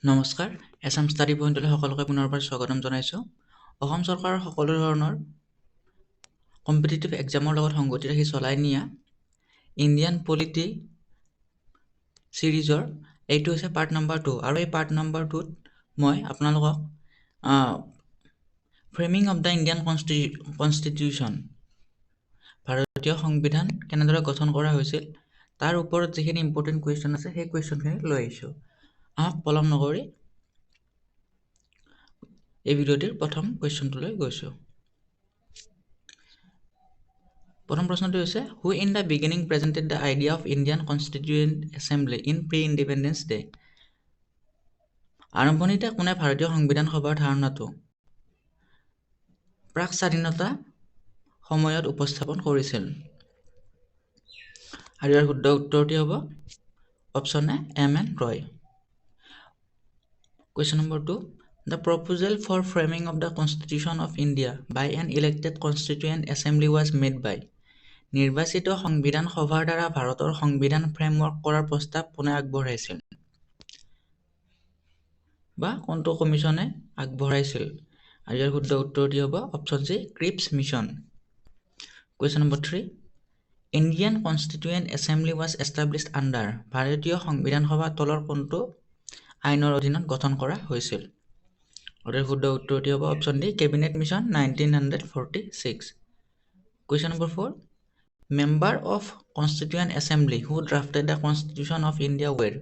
নমস্কাৰ এছাম ষ্টাডি পইণ্টলৈ সকলোকে পুনৰবাৰ স্বাগতম জনাইছোঁ। অসম চৰকাৰৰ সকলো ধৰণৰ কম্পিটিটিভ এক্সামৰ লগত সংগতি ৰাখি চলাই নিয়া ইণ্ডিয়ান পলিটি চিৰিজৰ এইটো হৈছে পাৰ্ট নম্বৰ 2 আৰু এই পাৰ্ট নম্বৰ 2ত মই আপোনালোকক framing of the Indian constitution ভাৰতীয় সংবিধান কেনেদৰে গঠন কৰা হৈছিল তাৰ ওপৰত যিখিনি ইম্পৰ্টেণ্ট কুৱেশ্যন আছে সেই কুৱেশ্যনখিনি লৈ আহিছোঁ। আহক পলম নকৰি এই ভিডিঅ'টিৰ প্ৰথম কুৱেশ্যনটোলৈ গৈছোঁ। প্ৰথম প্ৰশ্নটো হৈছে who in the beginning presented the idea of Indian constituent assembly in pre independence day. আৰম্ভণিতে কোনে ভাৰতীয় সংবিধান সভাৰ ধাৰণাটো প্ৰাক স্বাধীনতা সময়ত উপস্থাপন কৰিছিল? আৰু ইয়াৰ শুদ্ধ উত্তৰটি হ'ব option A MN. Roy. Question number 2. The proposal for framing of the Constitution of India by an elected Constituent Assembly was made by নিৰ্বাচিত সংবিধান সভাৰ দ্বাৰা ভাৰতৰ সংবিধান ফ্ৰেমৱৰ্ক কৰাৰ প্ৰস্তাৱ কোনে আগবঢ়াইছিল বা কোনটো কমিছনে আগবঢ়াইছিল? আৰু ইয়াৰ শুদ্ধ উত্তৰটি হ'ব option C Cripps mission. Question number 3. Indian Constituent Assembly was established under ভাৰতীয় সংবিধান সভা তলৰ কোনটো আইনৰ অধীনত গঠন কৰা হৈছিল? আৰু শুদ্ধ উত্তৰটি হ'ব option D cabinet mission 1946। Question number 4. Member of Constituent Assembly who drafted the Constitution of India were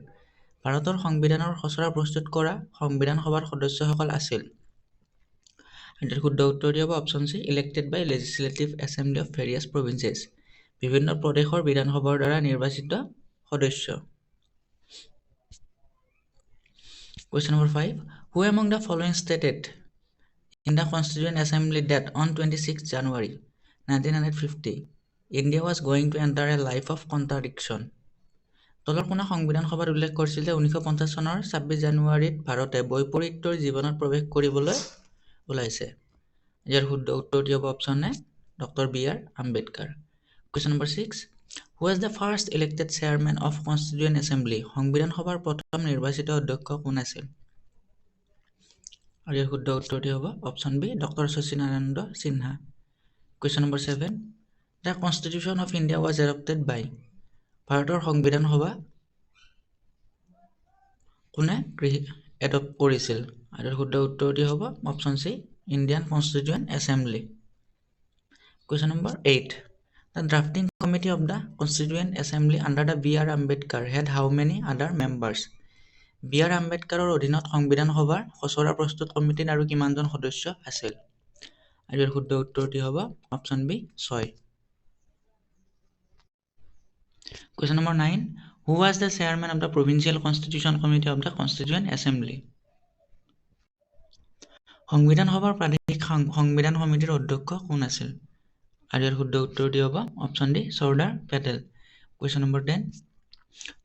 ভাৰতৰ সংবিধানৰ খচৰা প্ৰস্তুত কৰা সংবিধান সভাৰ সদস্যসকল আছিল? আৰু শুদ্ধ উত্তৰটি হ'ব option C elected by legislative assembly of various provinces বিভিন্ন প্ৰদেশৰ বিধানসভাৰ দ্বাৰা নিৰ্বাচিত সদস্য। Question number 5. Who among the following stated in the Constituent Assembly that on 26 January 1950 India was going to enter a life of contradiction? তলৰ কোনে সংবিধান সভাত উল্লেখ কৰিছিল যে 1950 চনৰ 26 জানুৱাৰীত ভাৰতে বৈপৰীত্যৰ জীৱনত প্ৰৱেশ কৰিবলৈ ওলাইছে? ইয়াৰ শুদ্ধ উত্তৰটি হ'ব option A doctor BR. Ambedkar. Question number 6. Who was the first elected chairman of Constituent Assembly? সংবিধান সভাৰ প্ৰথম নিৰ্বাচিত অধ্যক্ষ কোন আছিল? আৰু ইয়াৰ শুদ্ধ উত্তৰটি হ'ব অপশ্যন বি ডক্টৰ শচীনাৰায়ণ Sinha. Question number 7. The Constitution of India was adopted by ভাৰতৰ সংবিধান সভা কোনে এডপ্ট কৰিছিল? আৰু শুদ্ধ উত্তৰটি হ'ব option C Indian constituent assembly. Question number 8. The drafting committee of the Constituent Assembly under the B.R. Ambedkar had how many other members? B.R. আম্বেদকাৰৰ অধীনত সংবিধান সভাৰ খচৰা প্ৰস্তুত কমিটিত আৰু কিমানজন সদস্য আছিল? আৰু ইয়াৰ শুদ্ধ উত্তৰটি হ'ব option B 6। Question number 9. Who was the chairman of the Provincial Constitution Committee of the Constituent Assembly? সংবিধান সভাৰ প্ৰাদেশিক সংবিধান সমিতিৰ অধ্যক্ষ কোন আছিল? আৰু ইয়াৰ শুদ্ধ উত্তৰটি হ'ব option D Sardar Patel. Question number 10.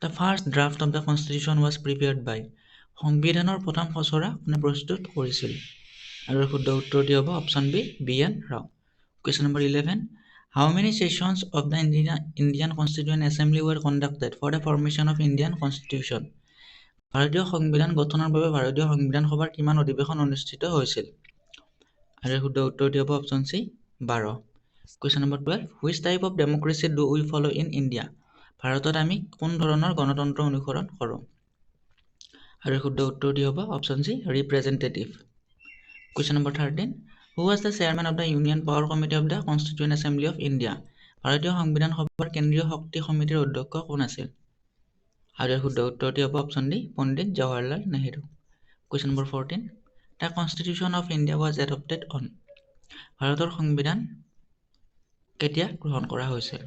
The first draft of the Constitution was prepared by সংবিধানৰ প্ৰথম খচৰা কোনে প্ৰস্তুত কৰিছিল? আৰু শুদ্ধ উত্তৰটি হ'ব option B B N. Rao. Question number 11. How many sessions of the Indian Constituent Assembly were conducted for the formation of Indian Constitution? ভাৰতীয় সংবিধান গঠনৰ বাবে ভাৰতীয় সংবিধান সভাৰ কিমান অধিৱেশন অনুষ্ঠিত হৈছিল? আৰু শুদ্ধ উত্তৰটি হ'ব option C 12। Question number 12. Which type of democracy do we follow in India? ভাৰতত আমি কোন ধৰণৰ গণতন্ত্ৰ অনুসৰণ কৰোঁ? আৰু শুদ্ধ উত্তৰটি হ'ব option C representative. Question number 13. Who was the chairman of the Union Power Committee of the Constituent Assembly of India? ভাৰতীয় সংবিধান সভাৰ কেন্দ্ৰীয় শক্তি সমিতিৰ অধ্যক্ষ কোন আছিল? আৰু শুদ্ধ উত্তৰটি হ'ব option D Pandit Jawaharlal Nehru. Question number 14. The Constitution of India was adopted on ভাৰতৰ সংবিধান কেতিয়া গ্ৰহণ কৰা হৈছিল?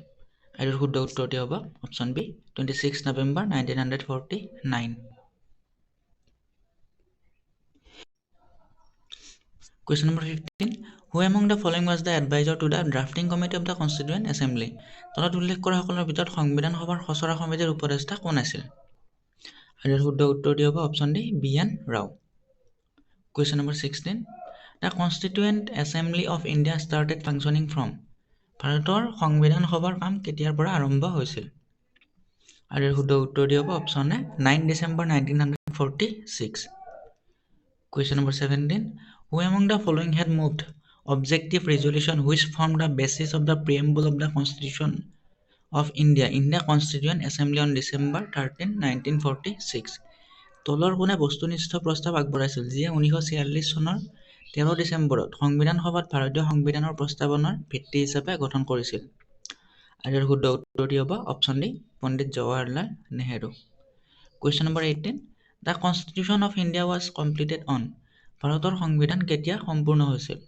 আৰু শুদ্ধ উত্তৰটি হ'ব option B 26 November 1949। Question number 15. Who among the following was the advisor to the drafting committee of the Constituent Assembly? তলত উল্লেখ কৰা সকলৰ ভিতৰত সংবিধান সভাৰ খচৰা সমিতিৰ উপদেষ্টা কোন আছিল? আৰু শুদ্ধ উত্তৰটি হ'ব option D BN. Rao. Question number 16. The Constituent Assembly of India started functioning from ভাৰতৰ সংবিধান সভাৰ কাম কেতিয়াৰ পৰা আৰম্ভ হৈছিল? আৰু শুদ্ধ উত্তৰটি হ'ব option A 9 December 1946। Question number 17. Who among the following had moved objective resolution which formed the basis of the preamble of the Constitution of India in the Constituent Assembly on December 13, 1946? তলৰ কোনে বস্তুনিষ্ঠ প্ৰস্তাৱ আগবঢ়াইছিল যিয়ে 1946 চনৰ 13 ডিচেম্বৰত সংবিধান সভাত ভাৰতীয় সংবিধানৰ প্ৰস্তাৱনাৰ ভিত্তি হিচাপে গঠন কৰিছিল? আৰু ইয়াৰ শুদ্ধ উত্তৰটি হ'ব option D Pandit Jawaharlal Nehru. Question number 18. The Constitution of India was completed on. ভাৰতৰ সংবিধান কেতিয়া সম্পূৰ্ণ হৈছিল?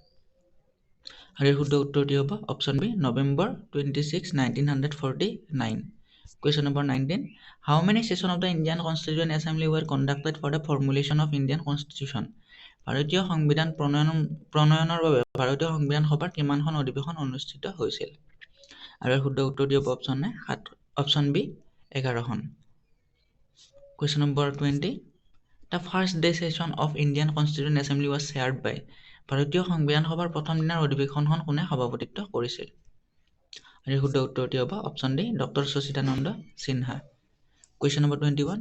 আৰু ইয়াৰ শুদ্ধ উত্তৰটি হ'ব option B November 26, 1949. Question number 19. How many sessions of the Indian Constituent Assembly were conducted for the formulation of Indian Constitution? ভাৰতীয় সংবিধান প্ৰণয়নৰ বাবে ভাৰতীয় সংবিধান সভাৰ কিমানখন অধিৱেশন অনুষ্ঠিত হৈছিল? আৰু ইয়াৰ শুদ্ধ উত্তৰটি হ'ব option B 11খন। Question number 20. The first day session of Indian Constituent Assembly was chaired by. ভাৰতীয় সংবিধান সভাৰ প্ৰথম দিনৰ অধিৱেশনখন কোনে সভাপতিত্ব কৰিছিল? আৰু শুদ্ধ উত্তৰটি হ'ব option D doctor Sachidananda Sinha. Question number 21.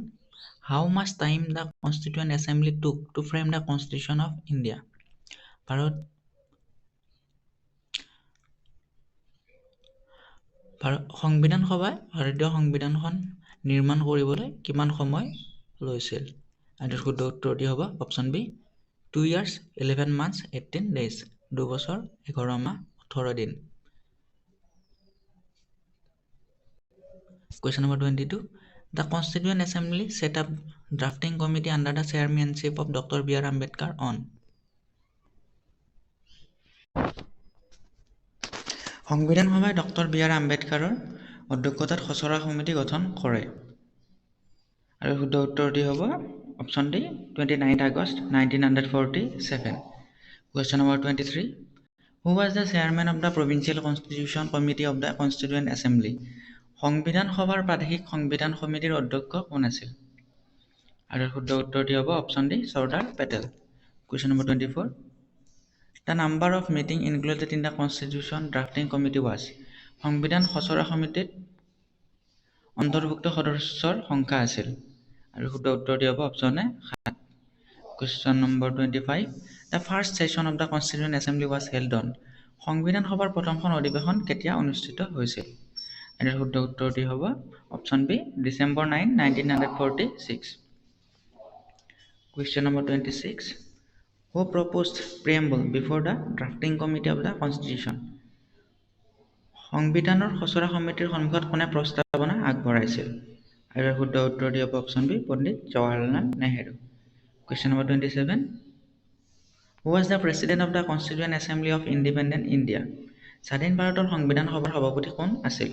How much time the Constituent Assembly took to frame the Constitution of India? সংবিধান সভাই ভাৰতীয় সংবিধানখন নিৰ্মাণ কৰিবলৈ কিমান সময় লৈছিল? আৰু শুদ্ধ উত্তৰটি হ'ব option B 2 years 11 months 18 days 2 বছৰ 11 মাহ 18 দিন। Question number 22. The Constituent Assembly set up drafting committee under the chairmanship of Dr. B.R. Ambedkar on. সংবিধান সভাই ডক্টৰ বি আৰ আম্বেদকাৰৰ অধ্যক্ষতাত খচৰা সমিতি গঠন কৰে। আৰু শুদ্ধ উত্তৰটি হ'ব option D 29 August 1947. Question number 23. Who was the chairman of the Provincial Constitution Committee of the Constituent Assembly? সংবিধান সভাৰ প্ৰাদেশিক সংবিধান সমিতিৰ অধ্যক্ষ কোন আছিল? আৰু শুদ্ধ উত্তৰটি হ'ব option D Sardar Patel. Question number 24. The number of meetings included in the Constitution Drafting Committee was. সংবিধান খচৰা সমিতিত অন্তৰ্ভুক্ত সদস্যৰ সংখ্যা আছিল। আৰু শুদ্ধ উত্তৰটি হ'ব option A 7। Question number 25. The first session of the Constituent Assembly was held on. সংবিধান সভাৰ প্ৰথমখন অধিৱেশন কেতিয়া অনুষ্ঠিত হৈছিল? আৰু শুদ্ধ উত্তৰটি হ'ব option B December 9, 1946। Question number 26. Who proposed preamble before the drafting committee of the Constitution? সংবিধানৰ খচৰা সমিতিৰ সন্মুখত কোনে প্ৰস্তাৱনা আগবঢ়াইছিল? আৰু শুদ্ধ উত্তৰটি হ'ব option B Pandit Jawaharlal Nehru. Question number 27. Who was the president of the Constituent Assembly of Independent India? স্বাধীন ভাৰতৰ সংবিধান সভাৰ সভাপতি কোন আছিল?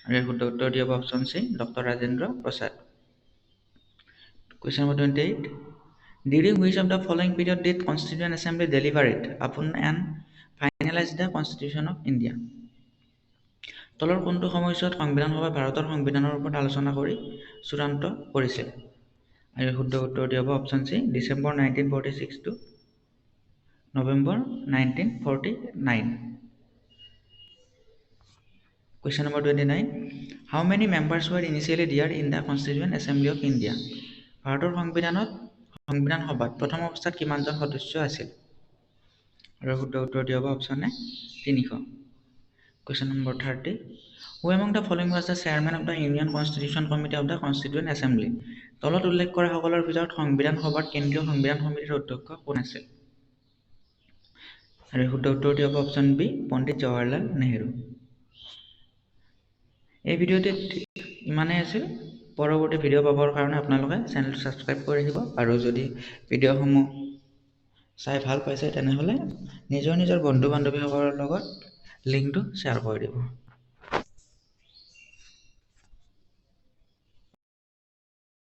আৰু শুদ্ধ উত্তৰটি হ'ব option C doctor Rajendra Prasad. Question number 28. During which of the following period did Constituent Assembly deliberate upon and finalize the Constitution of India? তলৰ কোনটো সময়ছোৱাত সংবিধান সভাই ভাৰতৰ সংবিধানৰ ওপৰত আলোচনা কৰি চূড়ান্ত কৰিছিল? আৰু শুদ্ধ উত্তৰটি হ'ব option C December 1946 to November 1949। Question number 29. How many members were initially there in the Constituent Assembly of India? ভাৰতৰ সংবিধান সভাত প্ৰথম অৱস্থাত কিমানজন সদস্য আছিল? আৰু শুদ্ধ উত্তৰটি হ'ব option A 300। Question number 30. Who among the following was the chairman of the Union Constitution Committee of the Constituent Assembly? তলত উল্লেখ কৰা সকলৰ ভিতৰত সংবিধান সভাৰ কেন্দ্ৰীয় সংবিধান সমিতিৰ অধ্যক্ষ কোন আছিল? আৰু শুদ্ধ উত্তৰটি হ'ব অপশ্যন বি পণ্ডিত জৱাহৰলাল নেহেৰু। এই ভিডিঅ'টিত ইমানেই আছিল। পৰৱৰ্তী ভিডিঅ' পাবৰ কাৰণে আপোনালোকে চেনেলটো ছাবস্ক্ৰাইব কৰি ৰাখিব আৰু যদি ভিডিঅ'সমূহ চাই ভাল পাইছে তেনেহ'লে নিজৰ বন্ধু বান্ধৱীসকলৰ লগত লিংকটো শ্বেয়াৰ কৰি দিব।